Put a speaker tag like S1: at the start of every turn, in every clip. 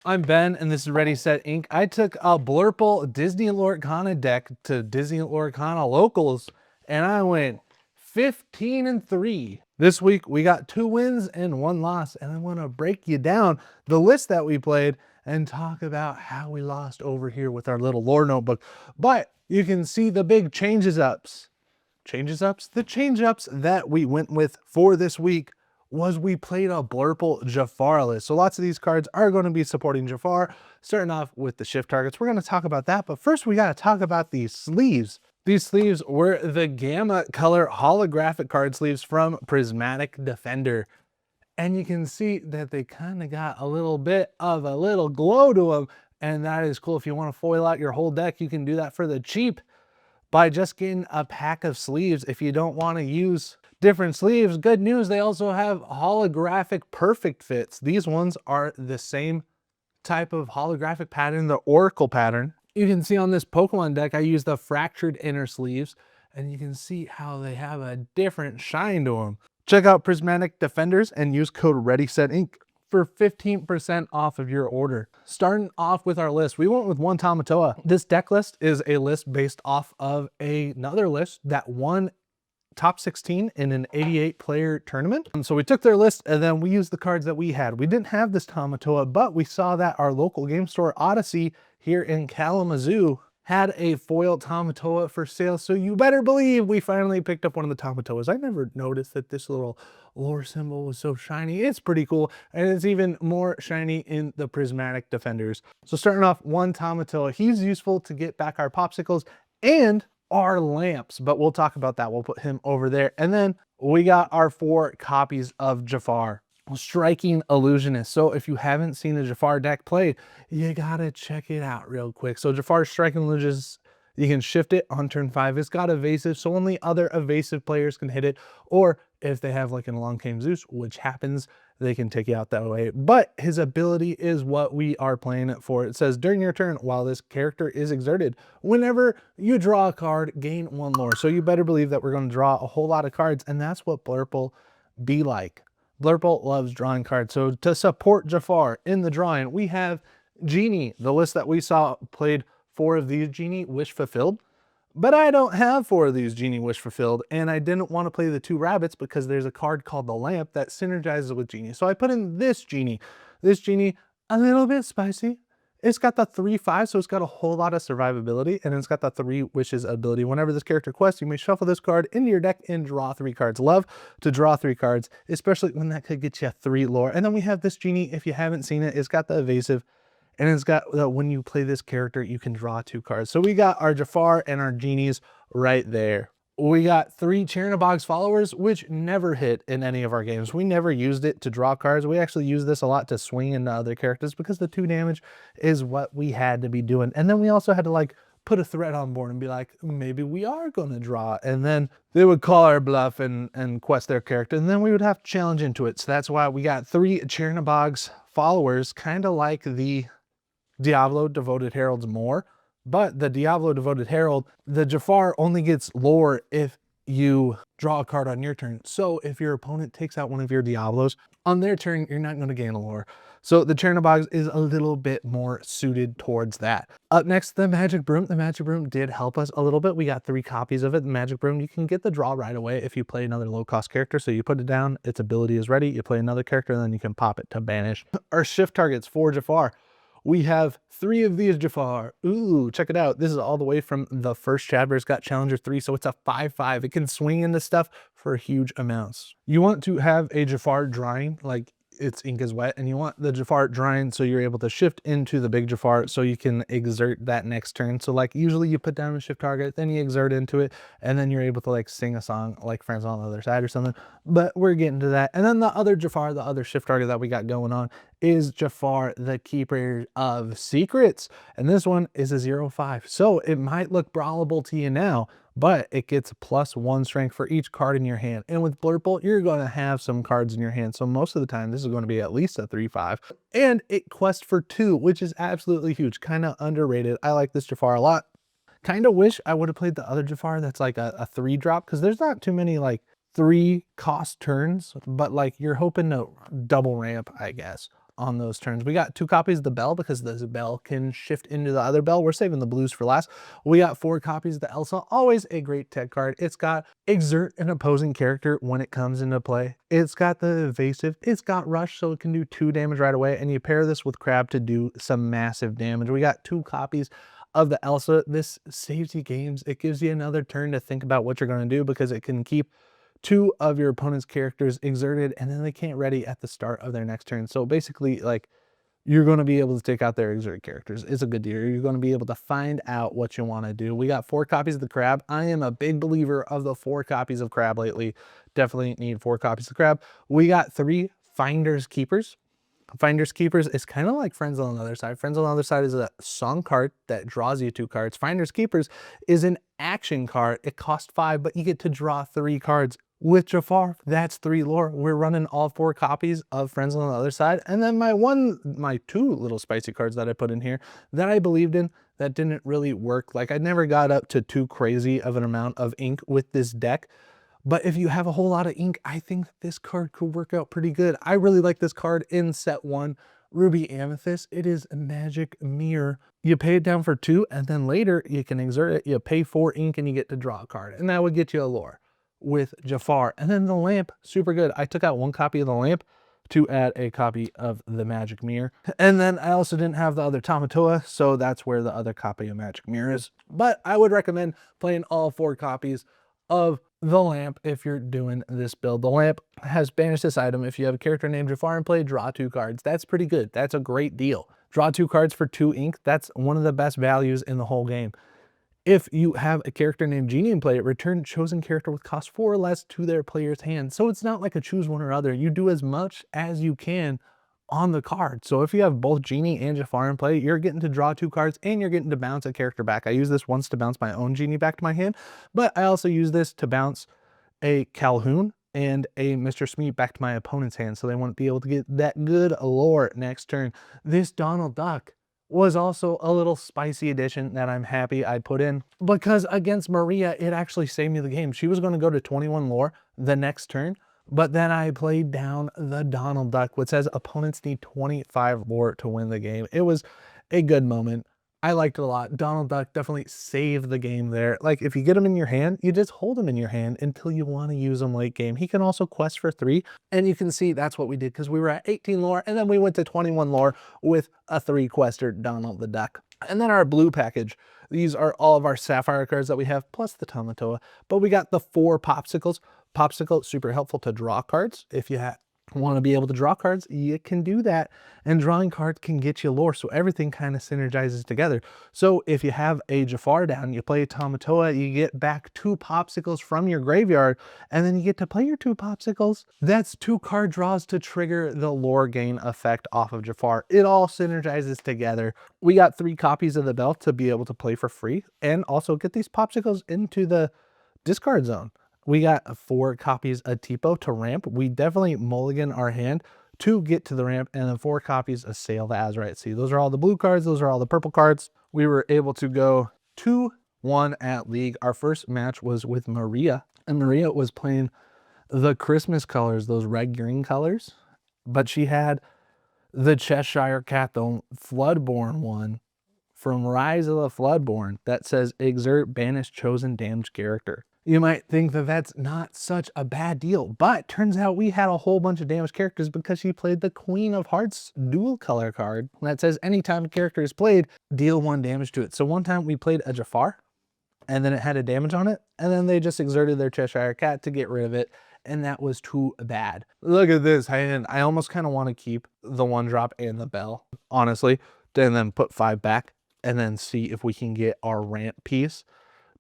S1: I'm Ben, and this is Ready, Set, Inc. I took a BLURPLE Disney Lorcana deck to Disney Lorcana Locals, and I went 15-3. This week, we got 2 wins and 1 loss, and I want to break you down the list that we played and talk about how we lost over here with our little lore notebook. But you can see the big change-ups that we went with for this week was we played a BLURPLE Jafar list. So lots of these cards are going to be supporting Jafar, starting off with the shift targets. We're going to talk about that, but first we got to talk about these sleeves. These sleeves were the Gamma color holographic card sleeves from Prismatic Defender. And you can see that they kind of got a little bit of a little glow to them. And that is cool. If you want to foil out your whole deck, you can do that for the cheap by just getting a pack of sleeves. If you don't want to use different sleeves, good news, they also have holographic perfect fits. These ones are the same type of holographic pattern, the Oracle pattern. You can see on this Pokemon deck, I use the fractured inner sleeves, and you can see how they have a different shine to them. Check out Prismatic Defenders and use code ReadySetInc for 15% off of your order. Starting off with our list, we went with one Tamatoa. This deck list is a list based off of another list that won top 16 in an 88 player tournament. And so we took their list and then we used the cards that we had. We didn't have this Tamatoa, but we saw that our local game store Odyssey here in Kalamazoo had a foil Tamatoa for sale. So you better believe we finally picked up one of the Tamatoas. I never noticed that this little lore symbol was so shiny. It's pretty cool. And it's even more shiny in the Prismatic Defenders. So starting off, one Tamatoa. He's useful to get back our popsicles and our lamps, but we'll talk about that. We'll put him over there. And then we got our 4 copies of Jafar, Striking Illusionist. So if you haven't seen the Jafar deck played, you gotta check it out real quick. So Jafar Striking Illusionist, you can shift it on turn 5. It's got evasive, so only other evasive players can hit it, or if they have like an Along Came Zeus, which happens, they can take you out that way. But his ability is what we are playing it for. It says during your turn, while this character is exerted, whenever you draw a card, gain 1 lore. So you better believe that we're going to draw a whole lot of cards, and that's what BLURPLE be like. BLURPLE loves drawing cards. So to support Jafar in the drawing, we have Genie. The list that we saw played 4 of these Genie Wish Fulfilled. But I don't have 4 of these Genie Wish Fulfilled, and I didn't want to play the 2 rabbits because there's a card called the Lamp that synergizes with Genie. So I put in this Genie. This Genie, a little bit spicy. It's got the 3/5, so it's got a whole lot of survivability, and it's got the 3 wishes ability. Whenever this character quests, you may shuffle this card into your deck and draw 3 cards. Love to draw 3 cards, especially when that could get you 3 lore. And then we have this Genie. If you haven't seen it, it's got the evasive, and it's got when you play this character, you can draw 2 cards. So we got our Jafar and our Genies right there. We got 3 Chernobog's followers, which never hit in any of our games. We never used it to draw cards. We actually use this a lot to swing into other characters because the 2 damage is what we had to be doing. And then we also had to like put a threat on board and be like, maybe we are going to draw. And then they would call our bluff and quest their character. And then we would have to challenge into it. So that's why we got 3 Chernobog's followers, kind of like the Diablo Devoted Heralds more. But the Diablo Devoted Herald, the Jafar only gets lore if you draw a card on your turn. So if your opponent takes out one of your Diablos, on their turn, you're not going to gain a lore. So the Chernobygs is a little bit more suited towards that. Up next, the Magic Broom. The Magic Broom did help us a little bit. We got 3 copies of it. The Magic Broom, you can get the draw right away if you play another low-cost character. So you put it down, its ability is ready, you play another character, and then you can pop it to banish. Our shift targets for Jafar. We have 3 of these Jafar. Ooh, check it out. This is all the way from the first Chadber. It's got Challenger 3, so it's a 5/5. It can swing into stuff for huge amounts. You want to have a Jafar drying, like its ink is wet, and you want the Jafar drying so you're able to shift into the big Jafar so you can exert that next turn. So like usually you put down a shift target, then you exert into it, and then you're able to like sing a song like Friends on the Other Side or something. But we're getting to that. And then the other Jafar, the other shift target that we got going on is Jafar, the Keeper of Secrets. And this one is a 0/5. So it might look brawlable to you now, but it gets +1 strength for each card in your hand. And with BLURPLE, you're going to have some cards in your hand. So most of the time, this is going to be at least a 3/5. And it quests for 2, which is absolutely huge. Kind of underrated. I like this Jafar a lot. Kind of wish I would have played the other Jafar that's like a 3-drop, because there's not too many like 3 cost turns, but like you're hoping to double ramp, I guess, on those turns. We got 2 copies of the Belle because the Belle can shift into the other Belle. We're saving the blues for last. We got 4 copies of the Elsa, always a great tech card. It's got exert an opposing character when it comes into play. It's got the evasive, it's got rush, so it can do 2 damage right away, and you pair this with Crab to do some massive damage. We got 2 copies of the Elsa. This saves you games. It gives you another turn to think about what you're going to do because it can keep 2 of your opponent's characters exerted, and then they can't ready at the start of their next turn. So basically, like, you're going to be able to take out their exerted characters. It's a good deal. You're going to be able to find out what you want to do. We got 4 copies of the Crab. I am a big believer of the 4 copies of Crab lately. Definitely need 4 copies of Crab. We got 3 Finders Keepers. Finders Keepers is kind of like Friends on the Other Side. Friends on the Other Side is a song card that draws you 2 cards. Finders Keepers is an action card. It costs 5, but you get to draw 3 cards. With Jafar, that's 3 lore. We're running all 4 copies of Friends on the Other Side. And then my 2 little spicy cards that I put in here that I believed in that didn't really work. Like, I never got up to too crazy of an amount of ink with this deck. But if you have a whole lot of ink, I think this card could work out pretty good. I really like this card in set 1, Ruby Amethyst. It is a magic mirror. You pay it down for 2, and then later you can exert it. You pay 4 ink and you get to draw a card. And that would get you a lore with Jafar. And then the lamp, super good. I took out 1 copy of the lamp to add a copy of the magic mirror. And then I also didn't have the other Tamatoa, so that's where the other copy of magic mirror is. But I would recommend playing all 4 copies of the lamp if you're doing this build. The lamp has banish this item. If you have a character named Jafar in play, draw 2 cards. That's pretty good. That's a great deal. Draw 2 cards for 2 ink. That's one of the best values in the whole game. If you have a character named Genie in play, return chosen character with cost 4 or less to their player's hand. So it's not like a choose one or other. You do as much as you can on the card. So if you have both Genie and Jafar in play, you're getting to draw 2 cards and you're getting to bounce a character back. I use this once to bounce my own Genie back to my hand, but I also use this to bounce a Calhoun and a Mr. Smeet back to my opponent's hand, so they won't be able to get that good lore next turn. This Donald Duck was also a little spicy addition that I'm happy I put in, because against Maria, it actually saved me the game. She was going to go to 21 lore the next turn, but then I played down the Donald Duck, which says opponents need 25 lore to win the game. It was a good moment. I liked it a lot. Donald Duck definitely saved the game there. Like, if you get him in your hand, you just hold him in your hand until you want to use him late game. He can also quest for 3, and you can see that's what we did because we were at 18 lore, and then we went to 21 lore with a 3-quester Donald the Duck. And then our blue package. These are all of our Sapphire cards that we have, plus the Tamatoa. But we got the 4 Popsicles. Popsicle, super helpful to draw cards. If you want to be able to draw cards, you can do that, and drawing cards can get you lore, so everything kind of synergizes together. So if you have a Jafar down, you play a Tamatoa, you get back 2 Popsicles from your graveyard, and then you get to play your 2 Popsicles. That's 2 card draws to trigger the lore gain effect off of Jafar. It all synergizes together. We got 3 copies of the Bell to be able to play for free, and also get these Popsicles into the discard zone. We got 4 copies of Tipo to ramp. We definitely mulligan our hand to get to the ramp, and then 4 copies of Sail the Azurite Sea. Those are all the blue cards. Those are all the purple cards. We were able to go 2-1 at League. Our first match was with Maria, and Maria was playing the Christmas colors, those red-green colors, but she had the Cheshire Cat, the Floodborn one from Rise of the Floodborn that says exert banish chosen damaged character. You might think that that's not such a bad deal, but turns out we had a whole bunch of damaged characters because she played the Queen of Hearts dual color card that says anytime a character is played, deal 1 damage to it. So one time we played a Jafar, and then it had a damage on it, and then they just exerted their Cheshire Cat to get rid of it, and that was too bad. Look at this hand. I almost kind of want to keep the 1-drop and the Bell, honestly, and then put 5 back, and then see if we can get our ramp piece.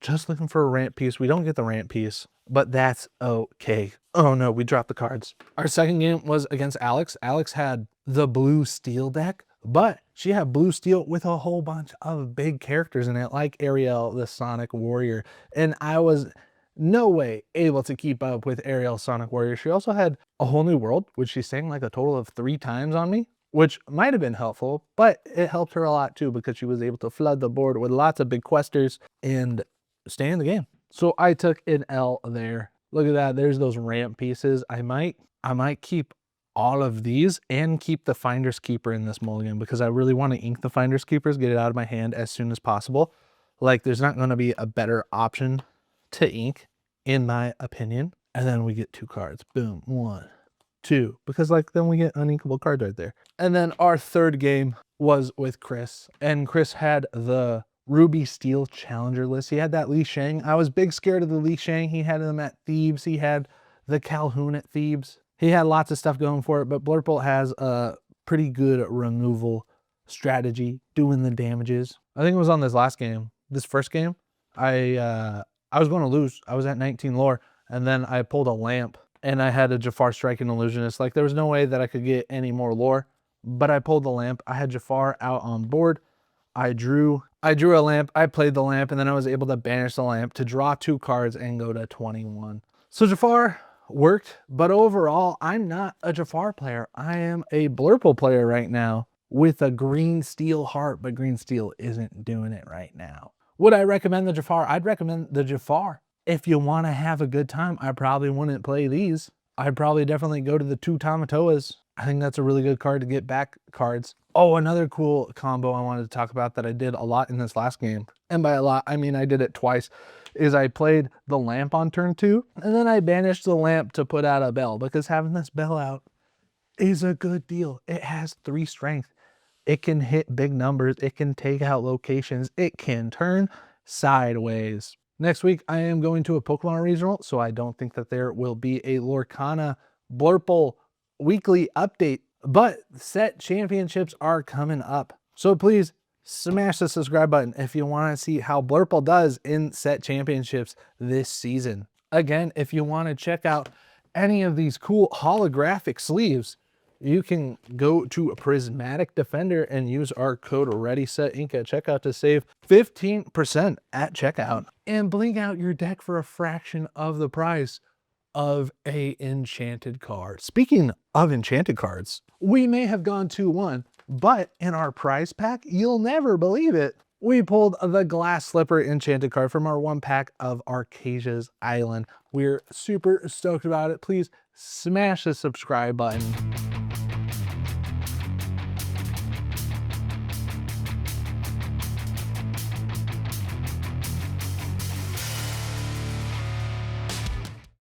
S1: Just looking for a ramp piece. We don't get the ramp piece, but that's okay. Oh no, we dropped the cards. Our second game was against Alex. Alex had the blue steel deck, but she had blue steel with a whole bunch of big characters in it, like Ariel, the Sonic Warrior. And I was no way able to keep up with Ariel, Sonic Warrior. She also had a whole new world, which she sang like a total of 3 times on me, which might have been helpful, but it helped her a lot too because she was able to flood the board with lots of big questers and stay in the game. So I took an L there. Look at that. There's those ramp pieces. I might keep all of these and keep the Finder's Keeper in this mulligan because I really want to ink the Finder's Keepers, get it out of my hand as soon as possible. Like, there's not going to be a better option to ink, in my opinion. And then we get 2 cards. Boom. 1, 2. Because, like, then we get uninkable cards right there. And then our third game was with Chris. And Chris had the Ruby Steel Challenger list. He had that Li Shang. I was big scared of the Li Shang. He had them at Thebes. He had the Calhoun at Thebes. He had lots of stuff going for it, but Blurple has a pretty good removal strategy, doing the damages. I think it was on this last game, this first game. I was going to lose. I was at 19 lore, and then I pulled a lamp, and I had a Jafar Strike and Illusionist. Like, there was no way that I could get any more lore, but I pulled the lamp. I had Jafar out on board. I drew a lamp. I played the lamp, and then I was able to banish the lamp to draw 2 cards and go to 21. So Jafar worked, but overall, I'm not a Jafar player. I am a Blurple player right now with a green steel heart, but green steel isn't doing it right now. Would I recommend the Jafar? I'd recommend the Jafar. If you want to have a good time, I probably wouldn't play these. I'd probably definitely go to the 2 Tamatoas. I think that's a really good card to get back cards. Oh, another cool combo I wanted to talk about that I did a lot in this last game, and by a lot, I mean I did it twice, is I played the lamp on turn 2, and then I banished the lamp to put out a bell, because having this bell out is a good deal. It has 3 strength. It can hit big numbers. It can take out locations. It can turn sideways. Next week, I am going to a Pokemon regional, so I don't think that there will be a Lorcana Blurple weekly update, but set championships are coming up. So please smash the subscribe button if you want to see how Blurple does in set championships this season. Again, if you want to check out any of these cool holographic sleeves, you can go to Prismatic Defender and use our code ReadySetInk at checkout to save 15% at checkout and bling out your deck for a fraction of the price of a enchanted card. Speaking of enchanted cards, we may have gone 2-1, but in our prize pack, you'll never believe it, we pulled the Glass Slipper enchanted card from our 1 pack of Archaziasisland. We're super stoked about it. Please smash the subscribe button.